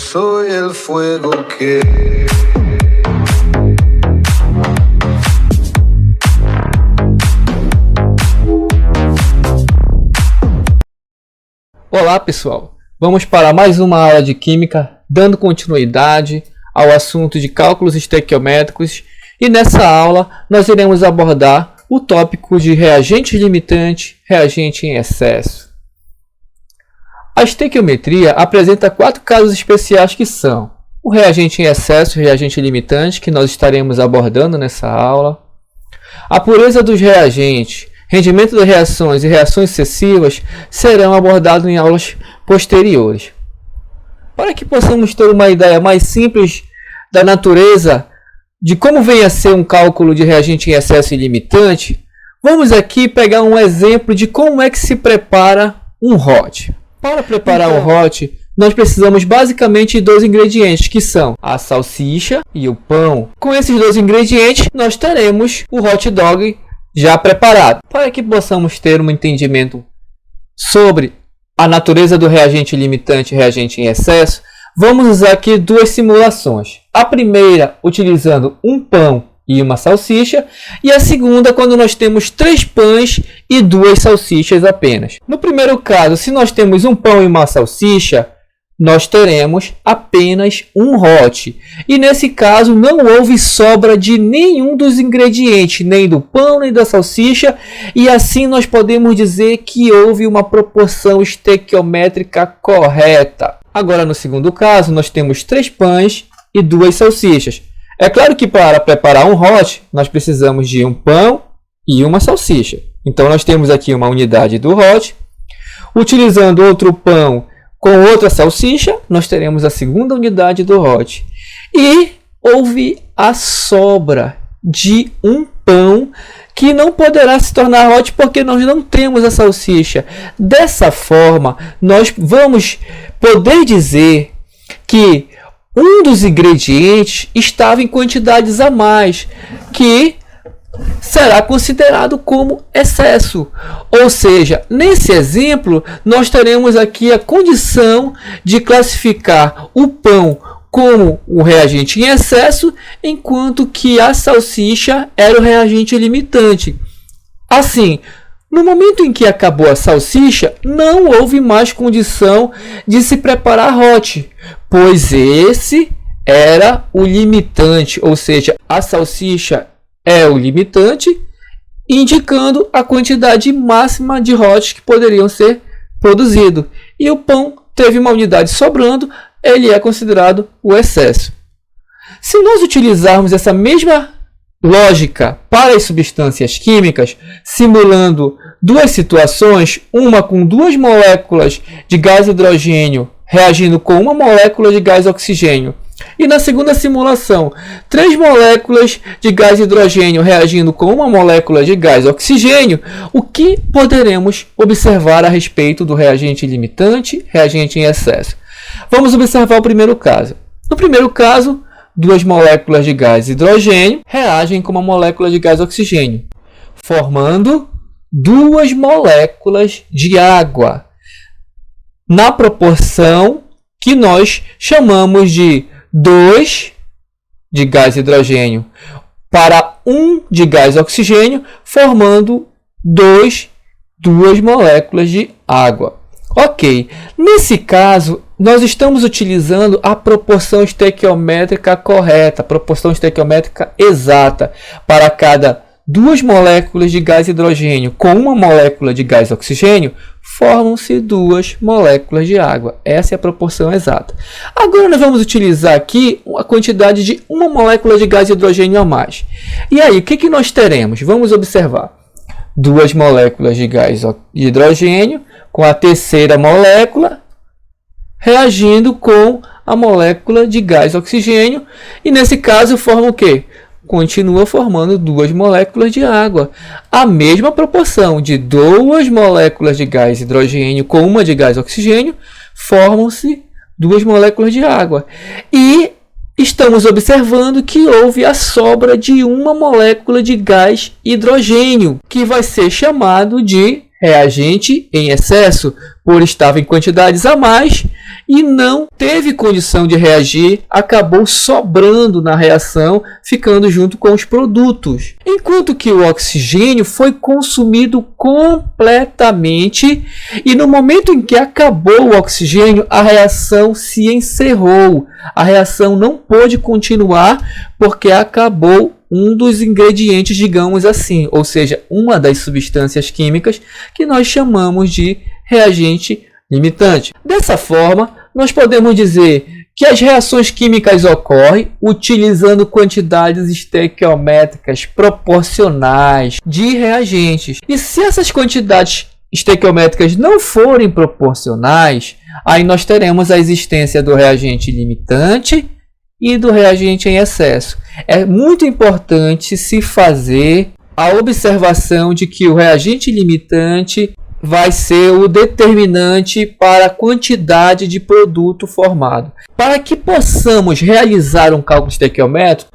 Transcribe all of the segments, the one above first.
soy el fuego que... Olá pessoal, vamos para mais uma aula de Química, dando continuidade ao assunto de cálculos estequiométricos, e nessa aula nós iremos abordar o tópico de reagente limitante, reagente em excesso. A estequiometria apresenta 4 casos especiais que são o reagente em excesso e reagente limitante, que nós estaremos abordando nessa aula, a pureza dos reagentes, rendimento das reações e reações excessivas serão abordados em aulas posteriores. Para que possamos ter uma ideia mais simples da natureza de como vem a ser um cálculo de reagente em excesso e limitante, vamos aqui pegar um exemplo de como é que se prepara um hot. Para preparar um hot, nós precisamos basicamente de 2 ingredientes, que são a salsicha e o pão. Com esses 2 ingredientes, nós teremos o hot dog já preparado. Para que possamos ter um entendimento sobre a natureza do reagente limitante e reagente em excesso, vamos usar aqui 2 simulações. A primeira utilizando um pão e uma salsicha, e a segunda quando nós temos 3 pães e 2 salsichas apenas. No primeiro caso, se nós temos um pão e uma salsicha, nós teremos apenas um hot. E nesse caso não houve sobra de nenhum dos ingredientes, nem do pão nem da salsicha, e assim nós podemos dizer que houve uma proporção estequiométrica correta. Agora no segundo caso nós temos 3 pães e 2 salsichas. É claro que para preparar um hot nós precisamos de um pão e uma salsicha. Então nós temos aqui uma unidade do hot. Utilizando outro pão com outra salsicha, nós teremos a segunda unidade do hot. E houve a sobra de um pão que não poderá se tornar hot porque nós não temos a salsicha. Dessa forma, nós vamos poder dizer que um dos ingredientes estava em quantidades a mais, que será considerado como excesso. Ou seja, nesse exemplo, nós teremos aqui a condição de classificar o pão como o reagente em excesso, enquanto que a salsicha era o reagente limitante. Assim, no momento em que acabou a salsicha, não houve mais condição de se preparar hot, pois esse era o limitante, ou seja, a salsicha é o limitante, indicando a quantidade máxima de hots que poderiam ser produzidos. E o pão teve uma unidade sobrando, ele é considerado o excesso. Se nós utilizarmos essa mesma lógica para as substâncias químicas, simulando 2 situações, uma com 2 moléculas de gás hidrogênio reagindo com uma molécula de gás oxigênio, e na segunda simulação, 3 moléculas de gás hidrogênio reagindo com uma molécula de gás oxigênio, o que poderemos observar a respeito do reagente limitante, reagente em excesso? Vamos observar o primeiro caso. No primeiro caso, 2 moléculas de gás hidrogênio reagem com uma molécula de gás oxigênio, formando 2 moléculas de água, na proporção que nós chamamos de 2 de gás hidrogênio para 1 de gás oxigênio, formando 2 moléculas de água. Ok, nesse caso, nós estamos utilizando a proporção estequiométrica correta, a proporção estequiométrica exata. Para cada 2 moléculas de gás hidrogênio com uma molécula de gás oxigênio, formam-se 2 moléculas de água. Essa é a proporção exata. Agora nós vamos utilizar aqui a quantidade de uma molécula de gás hidrogênio a mais. E aí, o que nós teremos? Vamos observar. 2 moléculas de gás hidrogênio com a terceira molécula reagindo com a molécula de gás oxigênio. E nesse caso forma o quê? Continua formando 2 moléculas de água. A mesma proporção de 2 moléculas de gás hidrogênio com uma de gás oxigênio, formam-se 2 moléculas de água. E estamos observando que houve a sobra de uma molécula de gás hidrogênio, que vai ser chamado de reagente em excesso, por estava em quantidades a mais e não teve condição de reagir, acabou sobrando na reação, ficando junto com os produtos. Enquanto que o oxigênio foi consumido completamente e no momento em que acabou o oxigênio, a reação se encerrou. A reação não pôde continuar porque acabou um dos ingredientes, digamos assim, ou seja, uma das substâncias químicas que nós chamamos de reagente limitante. Dessa forma, nós podemos dizer que as reações químicas ocorrem utilizando quantidades estequiométricas proporcionais de reagentes. E se essas quantidades estequiométricas não forem proporcionais, aí nós teremos a existência do reagente limitante e do reagente em excesso. É muito importante se fazer a observação de que o reagente limitante vai ser o determinante para a quantidade de produto formado. Para que possamos realizar um cálculo estequiométrico,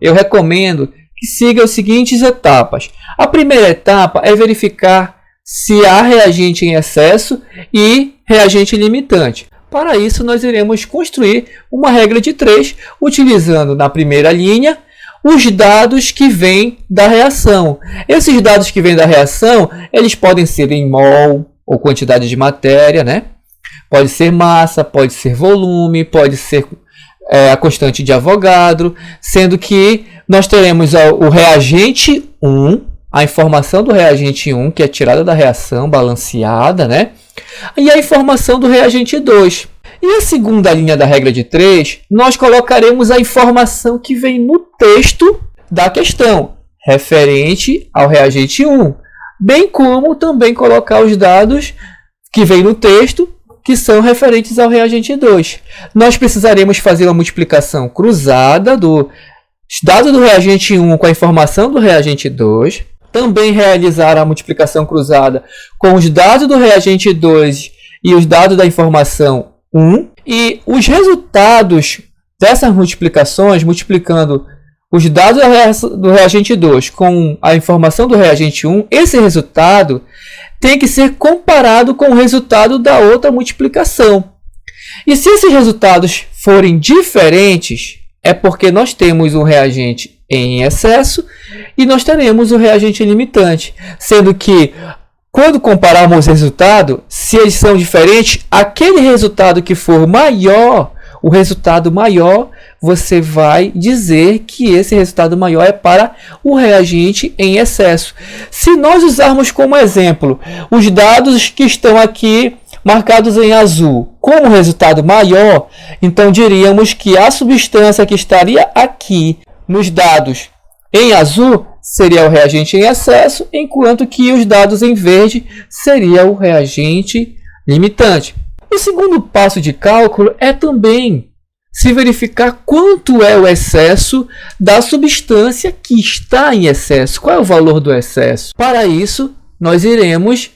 eu recomendo que siga as seguintes etapas. A primeira etapa é verificar se há reagente em excesso e reagente limitante. Para isso, nós iremos construir uma regra de 3, utilizando na primeira linha os dados que vêm da reação. Esses dados que vêm da reação, eles podem ser em mol, ou quantidade de matéria, né? Pode ser massa, pode ser volume, pode ser a constante de Avogadro, sendo que nós teremos o reagente 1, a informação do reagente 1, que é tirada da reação, balanceada, né? E a informação do reagente 2. E a segunda linha da regra de 3, nós colocaremos a informação que vem no texto da questão, referente ao reagente 1, bem como também colocar os dados que vem no texto, que são referentes ao reagente 2. Nós precisaremos fazer uma multiplicação cruzada dos dados do reagente 1 com a informação do reagente 2, também realizar a multiplicação cruzada com os dados do reagente 2 e os dados da informação 1, e os resultados dessas multiplicações, multiplicando os dados do reagente 2 com a informação do reagente 1, esse resultado tem que ser comparado com o resultado da outra multiplicação. E se esses resultados forem diferentes, é porque nós temos um reagente em excesso e nós teremos um reagente limitante, sendo que quando compararmos os resultados, se eles são diferentes, aquele resultado que for maior, o resultado maior, você vai dizer que esse resultado maior é para o reagente em excesso. Se nós usarmos como exemplo os dados que estão aqui marcados em azul como resultado maior, então diríamos que a substância que estaria aqui nos dados em azul seria o reagente em excesso, enquanto que os dados em verde seria o reagente limitante. O segundo passo de cálculo é também se verificar quanto é o excesso da substância que está em excesso. Qual é o valor do excesso? Para isso, nós iremos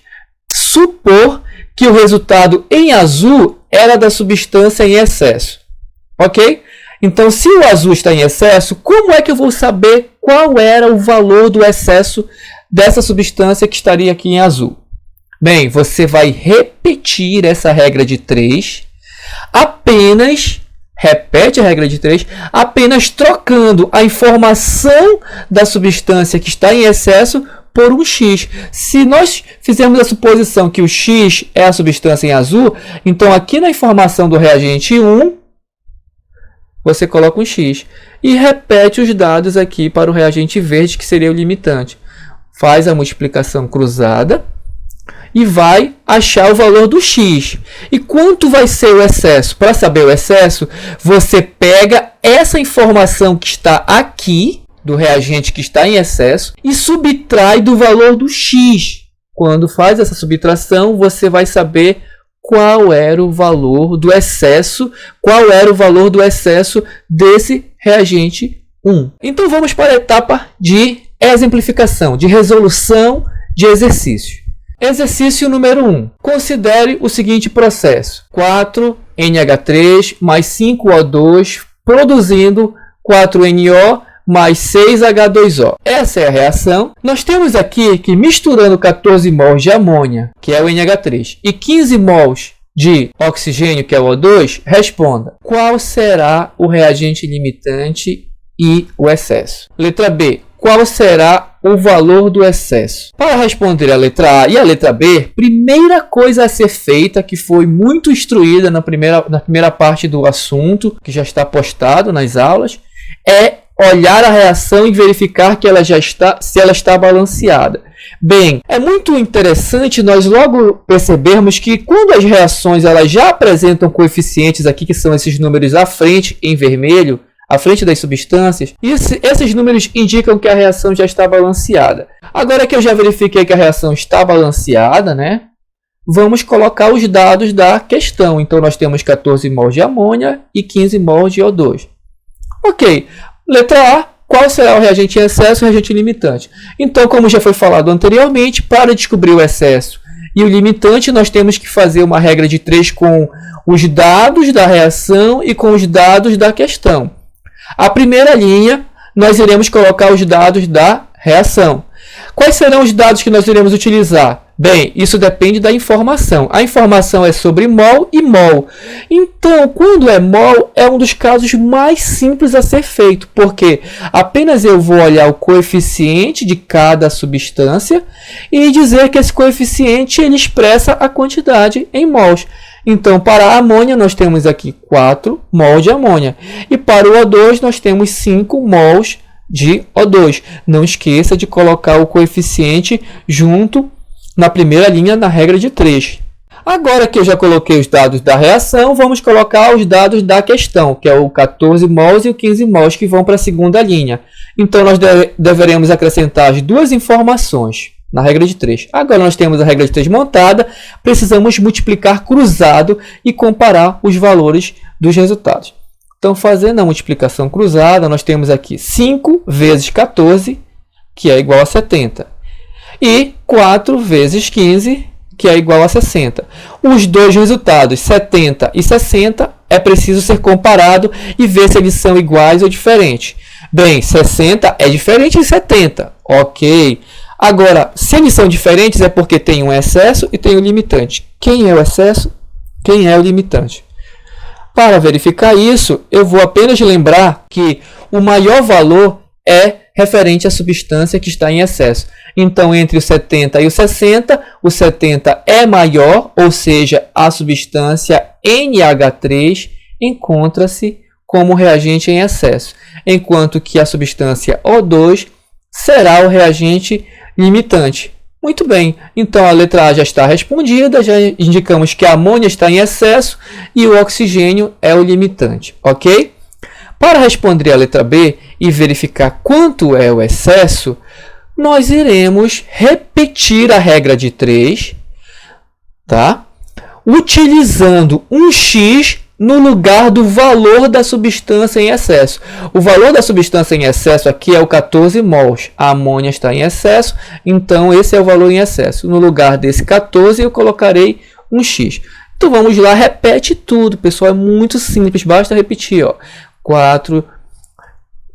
supor que o resultado em azul era da substância em excesso. Ok? Então, se o azul está em excesso, como é que eu vou saber qual era o valor do excesso dessa substância que estaria aqui em azul? Bem, você vai repetir essa regra de 3, repete a regra de 3, apenas trocando a informação da substância que está em excesso por um X. Se nós fizermos a suposição que o X é a substância em azul, então aqui na informação do reagente 1, você coloca um X e repete os dados aqui para o reagente verde, que seria o limitante. Faz a multiplicação cruzada e vai achar o valor do X. E quanto vai ser o excesso? Para saber o excesso, você pega essa informação que está aqui, do reagente que está em excesso, e subtrai do valor do X. Quando faz essa subtração, você vai saber qual era o valor do excesso, desse reagente 1. Então vamos para a etapa de exemplificação, de resolução de exercício. Exercício número 1. Considere o seguinte processo: 4NH3 mais 5O2 produzindo 4NO mais 6H2O. Essa é a reação. Nós temos aqui que misturando 14 mols de amônia, que é o NH3, e 15 mols de oxigênio, que é o O2, responda. Qual será o reagente limitante e o excesso? Letra B. Qual será o valor do excesso? Para responder a letra A e a letra B, primeira coisa a ser feita, que foi muito instruída na primeira parte do assunto, que já está postado nas aulas, é olhar a reação e verificar que ela se ela está balanceada. Bem, é muito interessante nós logo percebermos que quando as reações elas já apresentam coeficientes aqui, que são esses números à frente em vermelho, à frente das substâncias, esses números indicam que a reação já está balanceada. Agora que eu já verifiquei que a reação está balanceada, né, vamos colocar os dados da questão. Então, nós temos 14 mols de amônia e 15 mols de O2. Ok, letra A. Qual será o reagente em excesso e o reagente limitante? Então, como já foi falado anteriormente, para descobrir o excesso e o limitante, nós temos que fazer uma regra de 3 com os dados da reação e com os dados da questão. A primeira linha, nós iremos colocar os dados da reação. Quais serão os dados que nós iremos utilizar? Bem, isso depende da informação. A informação é sobre mol e mol. Então, quando é mol, é um dos casos mais simples a ser feito, porque apenas eu vou olhar o coeficiente de cada substância e dizer que esse coeficiente ele expressa a quantidade em mols. Então, para a amônia, nós temos aqui 4 mols de amônia. E para o O2, nós temos 5 mols de O2. Não esqueça de colocar o coeficiente junto na primeira linha na regra de 3. Agora que eu já coloquei os dados da reação, vamos colocar os dados da questão, que é o 14 mols e o 15 mols que vão para a segunda linha. Então, nós deveremos acrescentar as duas informações na regra de 3. Agora nós temos a regra de 3 montada, precisamos multiplicar cruzado e comparar os valores dos resultados. Então, fazendo a multiplicação cruzada, nós temos aqui 5 vezes 14, que é igual a 70. E 4 vezes 15, que é igual a 60. Os dois resultados, 70 e 60, é preciso ser comparado e ver se eles são iguais ou diferentes. Bem, 60 é diferente de 70. Ok. Agora, se eles são diferentes, é porque tem um excesso e tem um limitante. Quem é o excesso? Quem é o limitante? Para verificar isso, eu vou apenas lembrar que o maior valor é referente à substância que está em excesso. Então, entre o 70 e o 60, o 70 é maior, ou seja, a substância NH3 encontra-se como reagente em excesso, enquanto que a substância O2 será o reagente limitante. Muito bem, então a letra A já está respondida, já indicamos que a amônia está em excesso e o oxigênio é o limitante, ok? Para responder a letra B e verificar quanto é o excesso, nós iremos repetir a regra de 3, tá? Utilizando um x no lugar do valor da substância em excesso. O valor da substância em excesso aqui é o 14 mols. A amônia está em excesso, então esse é o valor em excesso. No lugar desse 14, eu colocarei um x. Então vamos lá, repete tudo, pessoal. É muito simples, basta repetir. Ó. 4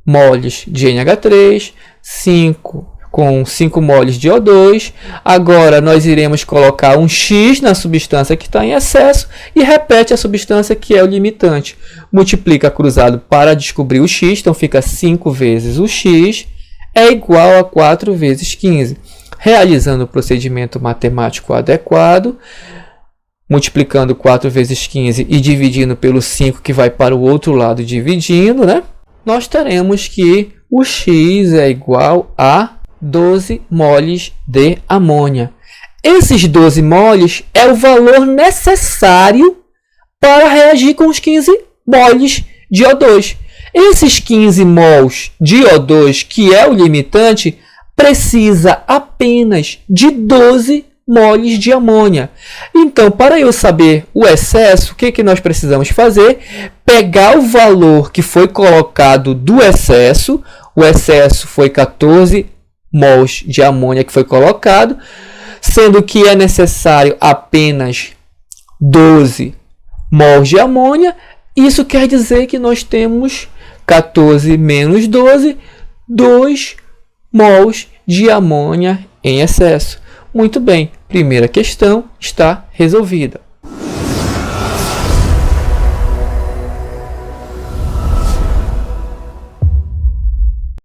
moles de NH3, 5 com 5 moles de O2. Agora nós iremos colocar um x na substância que está em excesso e repete a substância que é o limitante. Multiplica cruzado para descobrir o x, então fica 5 vezes o x é igual a 4 vezes 15. Realizando o procedimento matemático adequado, multiplicando 4 vezes 15 e dividindo pelo 5 que vai para o outro lado dividindo, né? Nós teremos que o x é igual a 12 moles de amônia. Esses 12 moles é o valor necessário para reagir com os 15 moles de O2. Esses 15 mols de O2, que é o limitante, precisa apenas de 12 moles de amônia. Então, para eu saber o excesso, o que nós precisamos fazer? Pegar o valor que foi colocado do excesso. O excesso foi 14 mols de amônia que foi colocado, sendo que é necessário apenas 12 mols de amônia. Isso quer dizer que nós temos 14 menos 12, 2 mols de amônia em excesso. Muito bem, primeira questão está resolvida.